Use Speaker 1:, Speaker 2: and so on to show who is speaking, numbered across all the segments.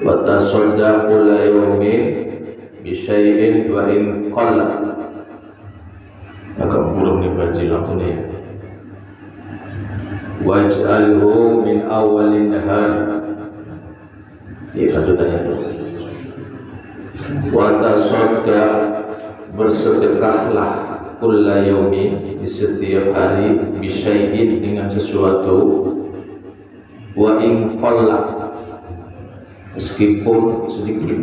Speaker 1: Wa tasaddaqu la yawmin bi syai'in wa in qalla. Agak burung nih baju lampu nih. Waj'alhu min awalin nahar. Iya lanjutannya tuh. Wa tasaddaq, bersedekahlah kulla yaumin, di setiap hari, bisyai'in, dengan sesuatu, wa in qalla, meskipun sedikit,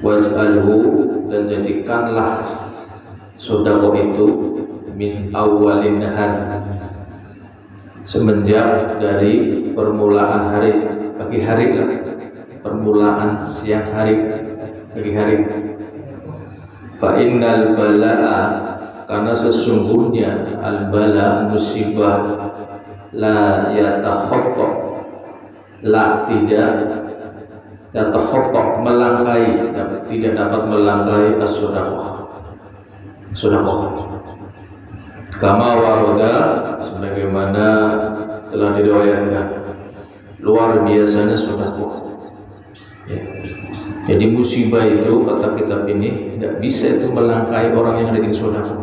Speaker 1: waj'alhu, dan jadikanlah sedekah itu min awalin nahar, semenjak dari permulaan hari, pagi hari lah, permulaan siang hari, pagi hari. Fa innal bala'a, karena sesungguhnya al bala, musibah, la yatakhatta, la tidak yatakhatta, melangkai, tidak dapat melangkai as-shadaqah, sedekah. Kama warada, sebagaimana telah diriwayatkan, luar biasanya sedekah. Jadi musibah itu, kata kitab ini, tidak bisa itu melangkai orang yang rajin sedekah.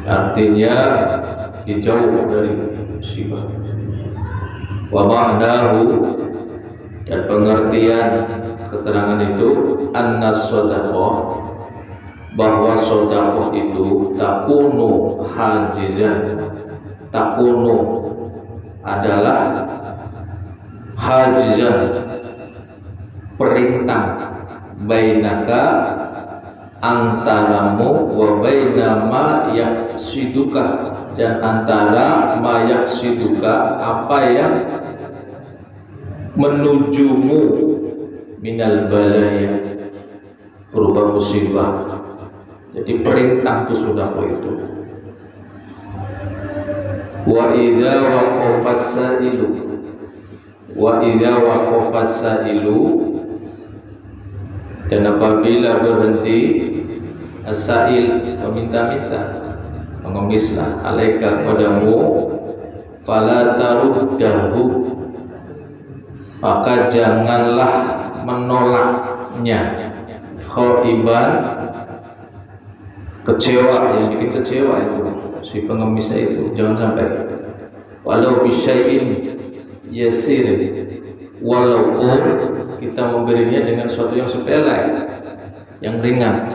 Speaker 1: Artinya dijauh dari musibah. Wa ma'nahu, dan pengertian keterangan itu, annas sedekah, bahwa sedekah itu takunu hajizan, takunu adalah hajizan, perintah, bainaka, antaramu, wa bainama yaksiduka, dan antara ma yaksiduka, apa yang menujumu, minal balaya, berupa musibah. Jadi perintah itu sudah itu. Wa idza waqafas sa'ilu, wa idza waqafas sa'ilu, dan apabila berhenti as-sa'il, meminta-minta, mengemislah, alaika, padamu, fala taruddahu, maka janganlah menolaknya, khaiban, kecewa, yang bikin kecewa itu si pengemisnya itu, jangan sampai, walau bisyai'in yasir, walaupun kita memberinya dengan sesuatu yang sepele, yang ringan,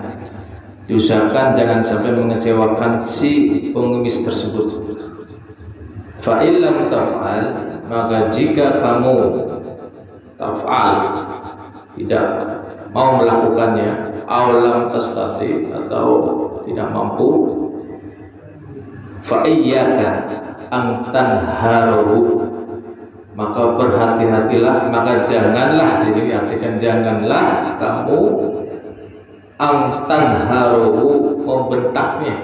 Speaker 1: diusahakan jangan sampai mengecewakan si pengemis tersebut. Fa illam taf'al, maka jika kamu taf'al, tidak mau melakukannya, awalam tastati, atau tidak mampu, fa iyyaka an tanharu, maka berhati-hatilah, maka janganlah, di sini artikan janganlah kamu amtanharu, membentaknya,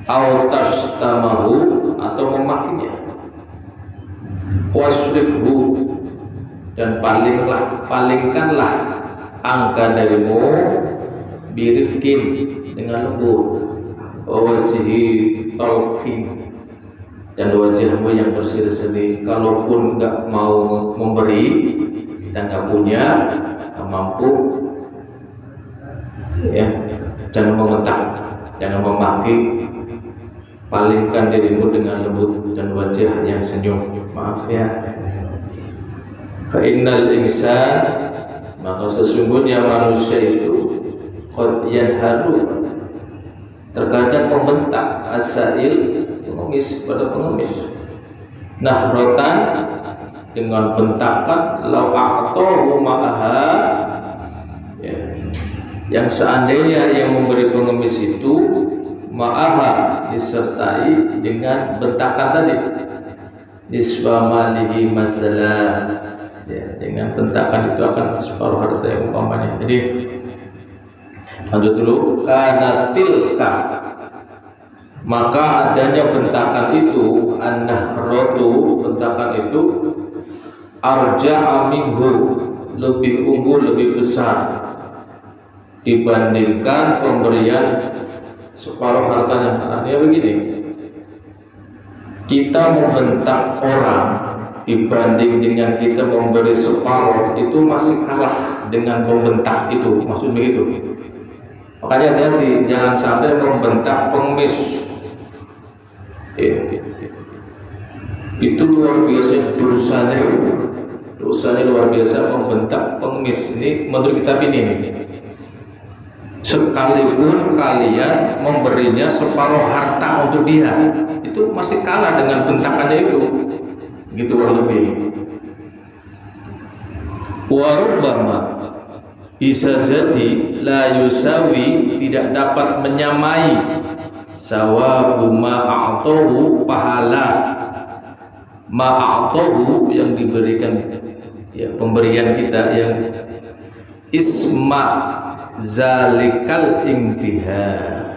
Speaker 1: au tashtamahu, atau memakinya, wasrifhu, dan palingkanlah angka darimu, birifkin, dengan lembut, wajhi talqin, dan wajahmu yang berseri-seri. Kalaupun nggak mau memberi, kita nggak punya, nggak mampu, ya, jangan membentak, jangan memaki, palingkan dirimu dengan lembut dan wajah yang senyum. Maaf ya. Fa innal insan, maka sesungguhnya manusia itu, qad yanharu, terkadang membentak, as-sa'il, pengemis, pada pengemis, nahrotan, dengan bentakan, lau a'tahu ma'aha, ya, yang seandainya yang memberi pengemis itu, ma'aha, disertai dengan bentakan tadi, nisba malihi masalah, ya, dengan bentakan itu akan separuh harta yang umpamanya. Jadi lanjut dulu, karena tilka, maka adanya bentakan itu, an-nahratu, bentakan itu, arja'a minhu, lebih unggul, lebih besar dibandingkan pemberian separuh hartanya. Artinya begini, kita membentak orang dibanding dengan kita memberi separuh, itu masih kalah dengan membentak itu, maksud begitu. Makanya hati-hati, jangan sampai membentak pengemis. Itu luar biasa dosanya luar biasa membentak pengemis. Ini menurut kitab ini, sekalipun kalian memberinya separuh harta untuk dia, itu masih kalah dengan bentakannya itu, gitu lebih. Warubbama, bisa jadi la yusawi, tidak dapat menyamai sawabu ma'atohu, pahala ma'atohu yang diberikan, ya, pemberian kita, yang isma zalikal intihar.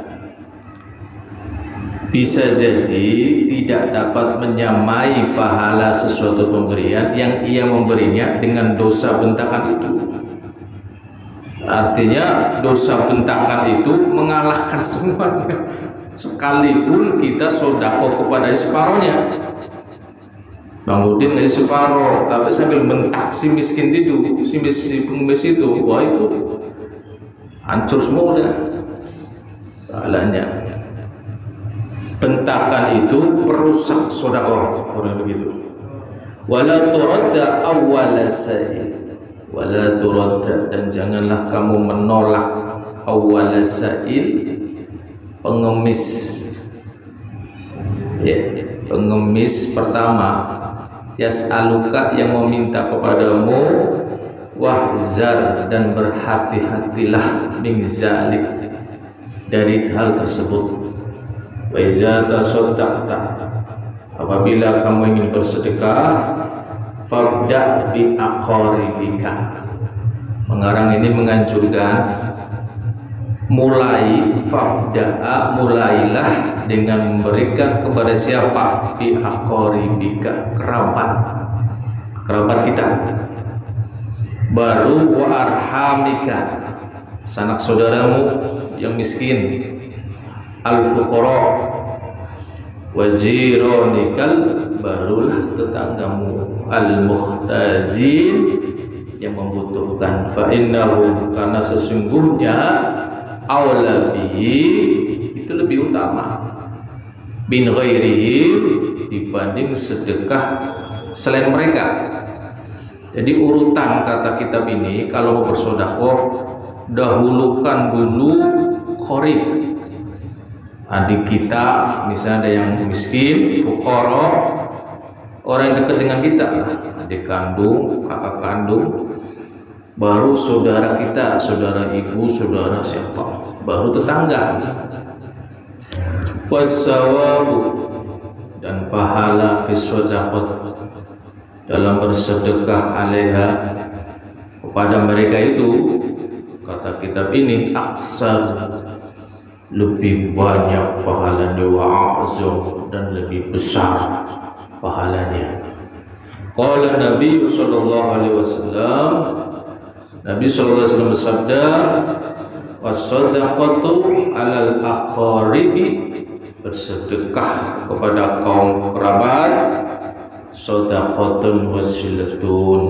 Speaker 1: Bisa jadi tidak dapat menyamai pahala sesuatu pemberian yang ia memberinya dengan dosa bentakan itu. Artinya dosa bentakan itu mengalahkan semuanya, sekalipun kita sedekah kepada separohnya. Bang Udin dari separoh, tapi sambil bentak si miskin itu, si pengemis itu, wah itu hancur semua udah pahalanya. Bentakan itu perusak sedekah, orang begitu. Wala turadda awwala sa'il, wala turadda, dan janganlah kamu menolak awwala sa'il, pengemis, ya, pengemis pertama, yas'aluka, yang meminta kepadamu, wahzar, dan berhati-hatilah, min zalik, dari hal tersebut. Wa iza tasaddaqta, apabila kamu ingin bersedekah, fabda bi aqaribika. Mengarang ini menganjurkan fabda'a, mulailah dengan memberikan kepada siapa? Bi aqaribika, kerabat kita. Baru wa arhamika, sanak saudaramu yang miskin. Al fuqara wa jiranikal, barulah tetanggamu. Al muhtajin, yang membutuhkan. Fa innahum, karena sesungguhnya aula bihi, itu lebih utama, bin ghairihim, dibanding sedekah selain mereka. Jadi urutan kata kitab ini, kalau mau bersedekah, dahulukan dulu qarib, adik kita, misalnya ada yang miskin, fuqara, orang yang dekat dengan kita, adik kandung, kakak kandung, baru saudara kita, saudara ibu, saudara siapa, baru tetangga. Wassawabu, dan pahala fi shadaqah, dalam bersedekah alaiha, kepada mereka itu, kata kitab ini, aksar, lebih banyak pahalanya, wa a'zam, dan lebih besar pahalanya. Qala Nabi sallallahu alaihi wasallam, Nabi sallallahu alaihi wasallam bersabda, was-shadaqatu 'alal aqaribi, bersedekah kepada kaum kerabat, shadaqatun wasilatun,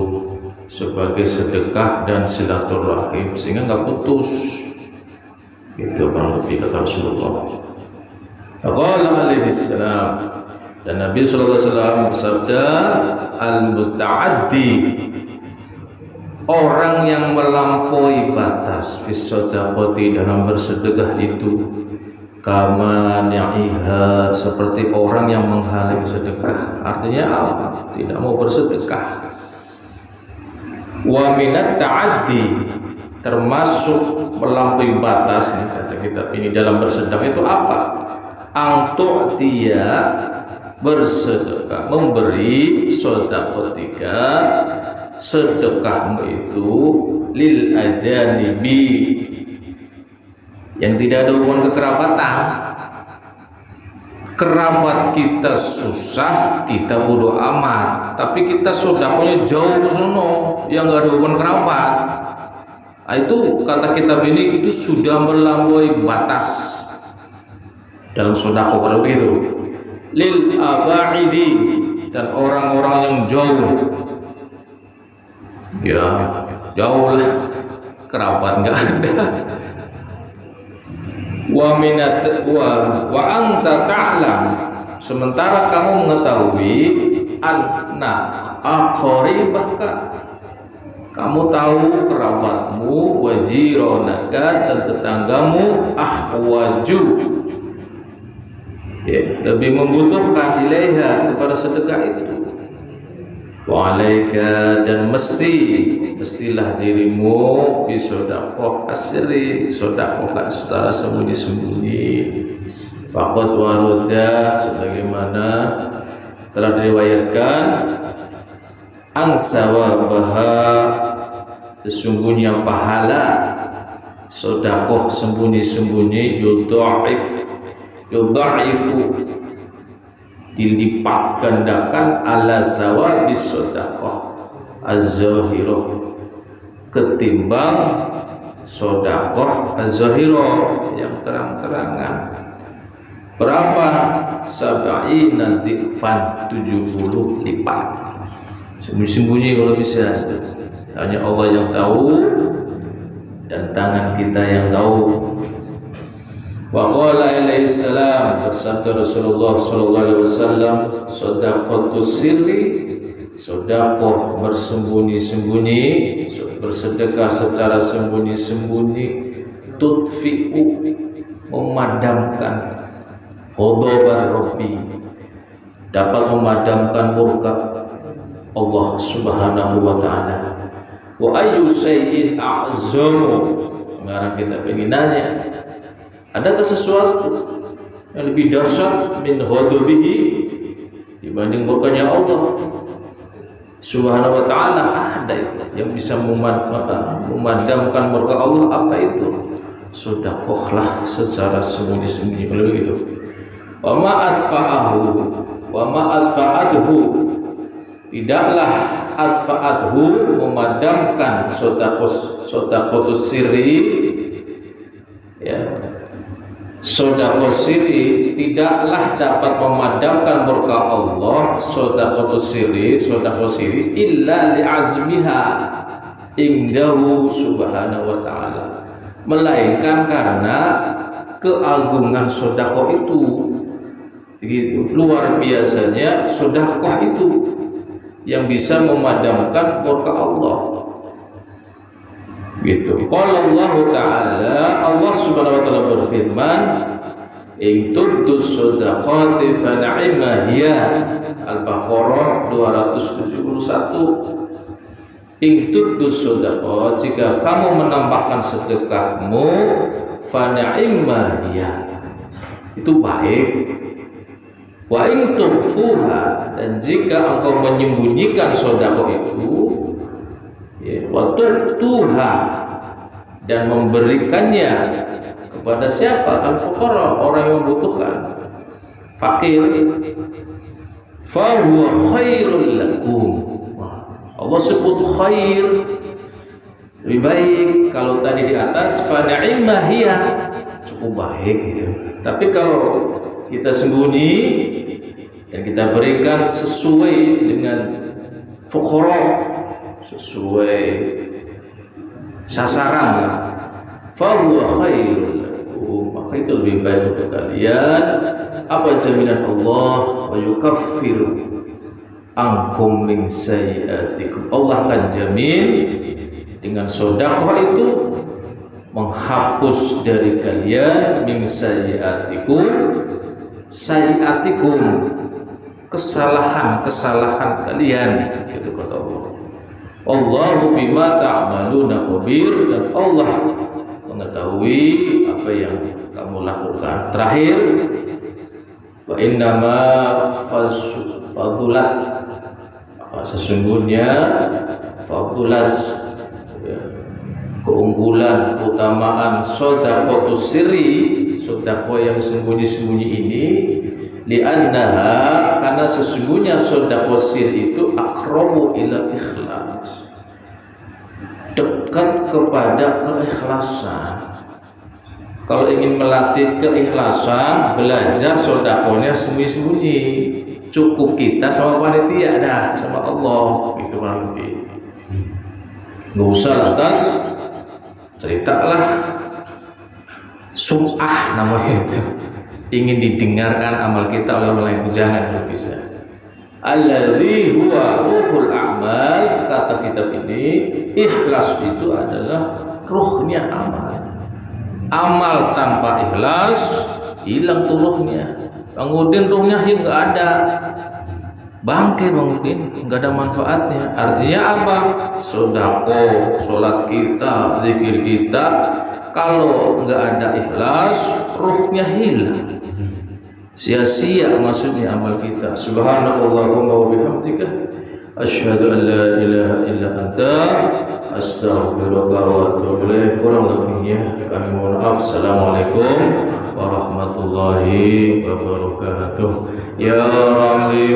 Speaker 1: sebagai sedekah dan silaturahim, sehingga enggak putus. Itu kurang lebih kata Rasulullah. Qala alaihi salam, dan Nabi sallallahu alaihi wasallam bersabda, al-muta'addi, orang yang melampaui batas, fi shadaqati, dalam bersedekah itu, kama ni'iha, seperti orang yang menghalangi sedekah. Artinya apa? Tidak mau bersedekah. Wa minat ta'addi, termasuk melampaui batas, kata kitab ini, dalam bersedekah itu apa? Angtu'tiya, bersedekah, memberi, sedaqatika, sedekahmu itu, lil ajanibi, yang tidak ada hubungan kekerabatan. Kerabat kita susah, kita bodoh amat, tapi kita sedekahnya jauh ke sono, yang nggak ada hubungan kerabat. Itu kata kitab ini, itu sudah melampaui batas dalam sedekah, kalau begitu. lil abaidi, dan orang-orang yang jauh. Ya, jauh lah, kerabat nggak ada. Wa anta ta'lam, sementara kamu mengetahui, anna aqribaka, kamu tahu kerabatmu, wajironaka, dan tetanggamu, ahwaju, ya, lebih membutuhkan ilaiha, kepada sedekah itu. Wa alaika, dan mestilah dirimu bisodakoh asri, sodakoh secara sembunyi-sembunyi. Faqad waruda, sebagaimana telah diriwayatkan, angsawabaha, sesungguhnya pahala sodakoh sembunyi-sembunyi, yudha'ifu, dilipat gandakan, ala sawabis sodakoh az-zahirah, ketimbang sodakoh az-zahirah yang terang-terangan. Berapa? Sab'ina di'fan, 70 lipat. Sembunyi-sembunyi kalau bisa, hanya Allah yang tahu dan tangan kita yang tahu. Wa qala alaihi salam, bersabda Rasulullah sallallahu alaihi wasallam, shadaqatus sirri, sedekah bersembunyi-sembunyi, bersedekah secara sembunyi-sembunyi, tudfi'u, memadamkan, ghadabar rabbi, dapat memadamkan murka Allah Subhanahu wa taala. Wa ayyu syai'in a'zamu, sekarang kita ingin nanya, adakah sesuatu yang lebih dahsyat min ghadabihi, dibanding murkanya Allah Subhanahu wa ta'ala? Ada yang bisa memadamkan murka Allah. Apa itu? Sedekahlah secara sembunyi-sembunyi. Kalau begitu, wa ma adfa'adhu, tidaklah adfa'adhu, memadamkan sedekahus sirri, ya, sedekah sirri tidaklah dapat memadamkan murka Allah, sedekah sirri illa li'azmiha indahu subhanahu wa ta'ala, melainkan karena keagungan sedekah itu. Begitu luar biasanya sedekah itu yang bisa memadamkan murka Allah. Gitu. Qala Allah Ta'ala, Allah Subhanahu wa taala berfirman, in tubdus shadaqati fa ni'ma hiya. Al-Baqarah 271. In tubdus shadaqat, jika kamu menambahkan sedekahmu, fa ni'ma hiya, itu baik. Wa in tukhfuha, dan jika engkau menyembunyikan sedekah itu, ya, wa tu'tuha, dan memberikannya kepada siapa? Al-fuqara, orang yang membutuhkan, fakir, fa huwa khairul lakum. Allah sebut khair, lebih baik. Kalau tadi di atas fa ni'ma hiya, cukup baik gitu. Tapi kalau kita sembunyi dan kita berikan sesuai dengan fuqara, sesuai sasaran, fa huwa khairul lakum, maka itu lebih baik untuk kalian. Apa jaminan Allah? Wa yukaffiru ankum min sayyi'atikum, Allah akan jamin dengan sedekah itu menghapus dari kalian min sayyi'atikum, kesalahan kalian, itu kata Allah. Allahu bima ta'maluna khabir, dan Allah mengetahui apa yang kamu lakukan. Terakhir, wa innama fadulat, sesungguhnya fadulat, keunggulan, keutamaan shadaqatus sirri, sedekah yang sembunyi-sembunyi ini, li'annaha, karena sesungguhnya sedekah sirri itu aqrabu ila ikhlas, dekat kepada keikhlasan. Kalau ingin melatih keikhlasan, belajar sodakonya sembunyi-sembunyi. Cukup kita sama panitia dah, sama Allah. Itu kan lebih. Nggak usah lantas ceritalah sum'ah namanya itu. Ingin didengarkan amal kita oleh orang lain, jangan bisa. Alladzi huwa ruhul a'mal, kata kitab ini, ikhlas itu adalah ruhnya amal. Amal tanpa ikhlas hilang tuh ruhnya. Bang Udin ruhnya nggak ada, bangke Bang Udin, nggak ada manfaatnya. Artinya apa? Sedekah, sholat kita, zikir kita, kalau nggak ada ikhlas, ruhnya hilang. Sia-sia maksudnya amal kita. Subhanallahumma wa bihamdika, asyhadu an la ilaha illa anta, astaghfiruka wa atubu ilaik. Kurang lebihnya kami mohon maaf. Assalamualaikum warahmatullahi wabarakatuh. Ya Rabbi